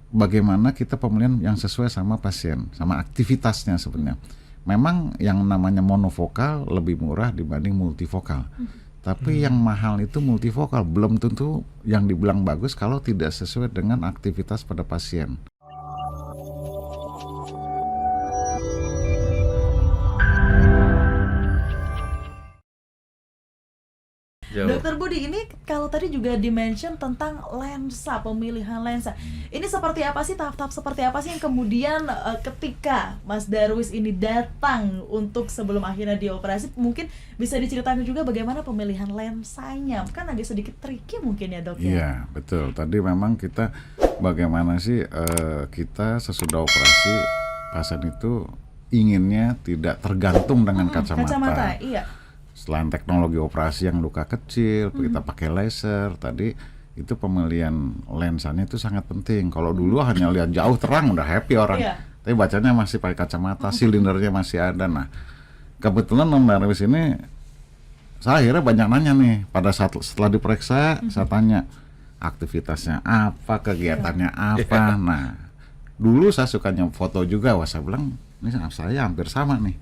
bagaimana kita pemilihan yang sesuai sama pasien, sama aktivitasnya sebenarnya. Memang yang namanya monofokal lebih murah dibanding multifokal. Tapi yang mahal itu multifokal, belum tentu yang dibilang bagus kalau tidak sesuai dengan aktivitas pada pasien. Jauh. Dokter Budi, ini kalau tadi juga dimention tentang lensa, pemilihan lensa. Ini seperti apa sih, tahap-tahap seperti apa sih yang kemudian ketika Mas Darwis ini datang untuk sebelum akhirnya dioperasi, mungkin bisa diceritakan juga bagaimana pemilihan lensanya? Kan agak sedikit tricky mungkin ya, Dok ya? Iya, betul. Tadi memang kita bagaimana sih kita sesudah operasi pasien itu inginnya tidak tergantung dengan kacamata. Iya. Selain teknologi operasi yang luka kecil, kita pakai laser tadi, itu pemilihan lensanya itu sangat penting. Kalau dulu hanya lihat jauh terang udah happy orang, tapi bacanya masih pakai kacamata, silindernya masih ada. Nah, kebetulan Om Darwis ini, saya akhirnya banyak nanya nih. Pada saat setelah diperiksa, saya tanya aktivitasnya apa, kegiatannya apa. Nah, dulu saya sukanya foto juga, saya bilang ini saya hampir sama nih.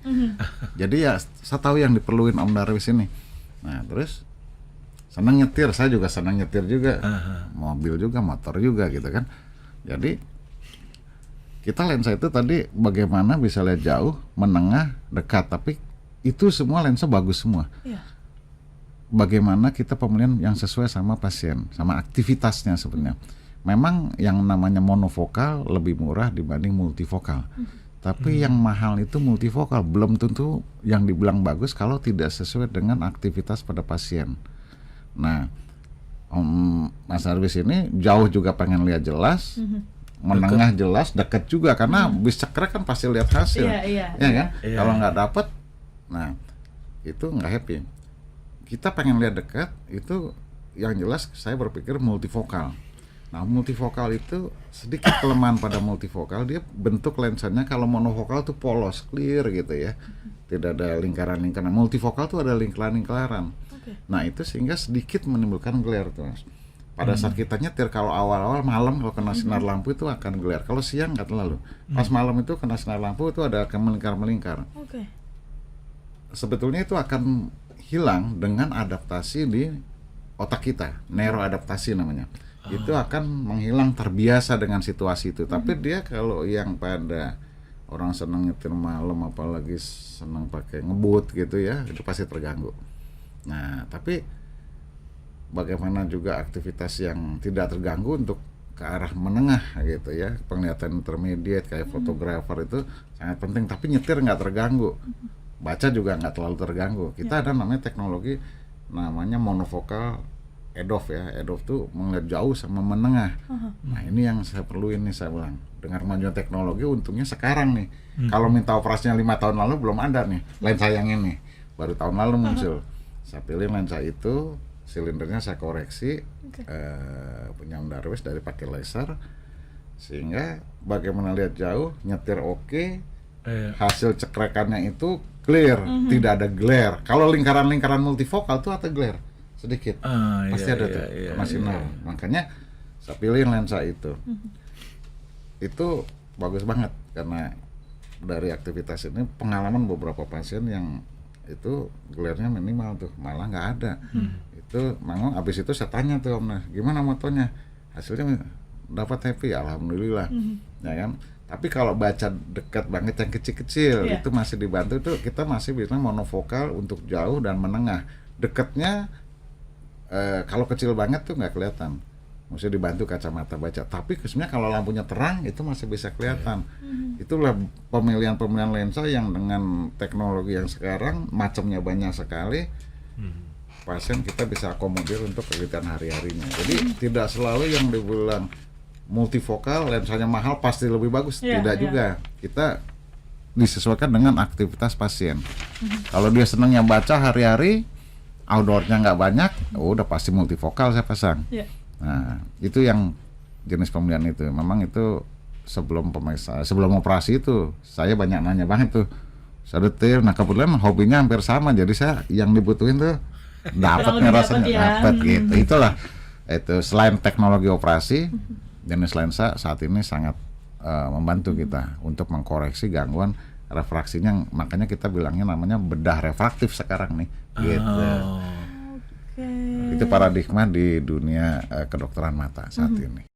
Jadi ya saya tahu yang diperluin Om Darwis ini. Nah terus senang nyetir, saya juga senang nyetir juga, mobil juga, motor juga gitu kan. Jadi kita lensa itu tadi bagaimana bisa lihat jauh, menengah, dekat, tapi itu semua lensa bagus semua. Bagaimana kita pemilihan yang sesuai sama pasien, sama aktivitasnya sebenarnya. Memang yang namanya monofokal lebih murah dibanding multifokal. Tapi yang mahal itu multifokal, belum tentu yang dibilang bagus kalau tidak sesuai dengan aktivitas pada pasien. Nah, Mas Darwis ini jauh juga pengen lihat jelas, menengah jelas, dekat juga karena bis cekrek kan pasti lihat hasil, ya kan? Kalau nggak dapat, nah itu nggak happy. Kita pengen lihat dekat, itu yang jelas saya berpikir multifokal. Nah, multifokal itu sedikit kelemahan pada multifokal, dia bentuk lensanya kalau monofokal tuh polos, clear gitu ya. Tidak ada lingkaran-lingkaran. Multifokal tuh ada lingkaran-lingkaran. Nah, itu sehingga sedikit menimbulkan glare tuh, Mas. Pada saat kita nyetir, kalau awal-awal malam kalau kena sinar lampu itu akan glare. Kalau siang nggak terlalu. Pas malam itu kena sinar lampu itu ada melingkar-melingkar. Sebetulnya itu akan hilang dengan adaptasi di otak kita, neuroadaptasi namanya. Itu akan menghilang, terbiasa dengan situasi itu. Tapi dia kalau yang pada orang senang nyetir malam, apalagi senang pakai ngebut gitu ya, itu pasti terganggu. Nah, tapi bagaimana juga aktivitas yang tidak terganggu untuk ke arah menengah gitu ya, penglihatan intermediate kayak fotografer itu sangat penting. Tapi nyetir nggak terganggu, baca juga nggak terlalu terganggu. Kita ada namanya teknologi namanya monofokal EDOF ya. EDOF tuh melihat jauh sama menengah. Nah ini yang saya perlu ini, saya bilang dengan kemajuan teknologi untungnya sekarang nih. Kalau minta operasinya 5 tahun lalu belum ada nih lensa yang ini, baru tahun lalu muncul. Saya pilih lensa itu, silindernya saya koreksi, punya Om Darwis dari pakai laser, sehingga bagaimana lihat jauh, nyetir oke, hasil cekrekannya itu clear, tidak ada glare. Kalau lingkaran-lingkaran multifokal tuh ada glare sedikit, pasti ada tuh, masih nol. Makanya saya pilih lensa itu. Itu bagus banget karena dari aktivitas ini pengalaman beberapa pasien yang itu glare-nya minimal tuh, malah nggak ada. Itu memang abis itu saya tanya tuh Om, gimana motonya? Hasilnya dapat happy, alhamdulillah, ya kan. Tapi kalau baca dekat banget yang kecil-kecil itu masih dibantu tuh, kita masih bisa monofokal untuk jauh dan menengah. Dekatnya kalau kecil banget tuh nggak kelihatan, mesti dibantu kacamata baca. Tapi sebenarnya kalau lampunya terang itu masih bisa kelihatan. Itulah pemilihan lensa yang dengan teknologi yang sekarang macamnya banyak sekali. Pasien kita bisa akomodir untuk kegiatan hari-harinya. Jadi tidak selalu yang dibilang multifokal lensanya mahal pasti lebih bagus, tidak juga. Kita disesuaikan dengan aktivitas pasien. Kalau dia senangnya baca hari-hari, outdoornya nggak banyak, udah pasti multifokal saya pasang. Nah itu yang jenis pemilihan itu. Memang itu sebelum operasi itu saya banyak nanya banget tuh, saya detail. Nah kebetulan hobinya hampir sama, jadi saya yang dibutuhin tuh dapatnya rasanya dapat gitu. Itulah itu, selain teknologi operasi jenis lensa saat ini sangat membantu kita untuk mengkoreksi gangguan refraksinya, makanya kita bilangnya namanya bedah refraktif sekarang nih, gitu. Oke. Itu paradigma di dunia kedokteran mata saat ini.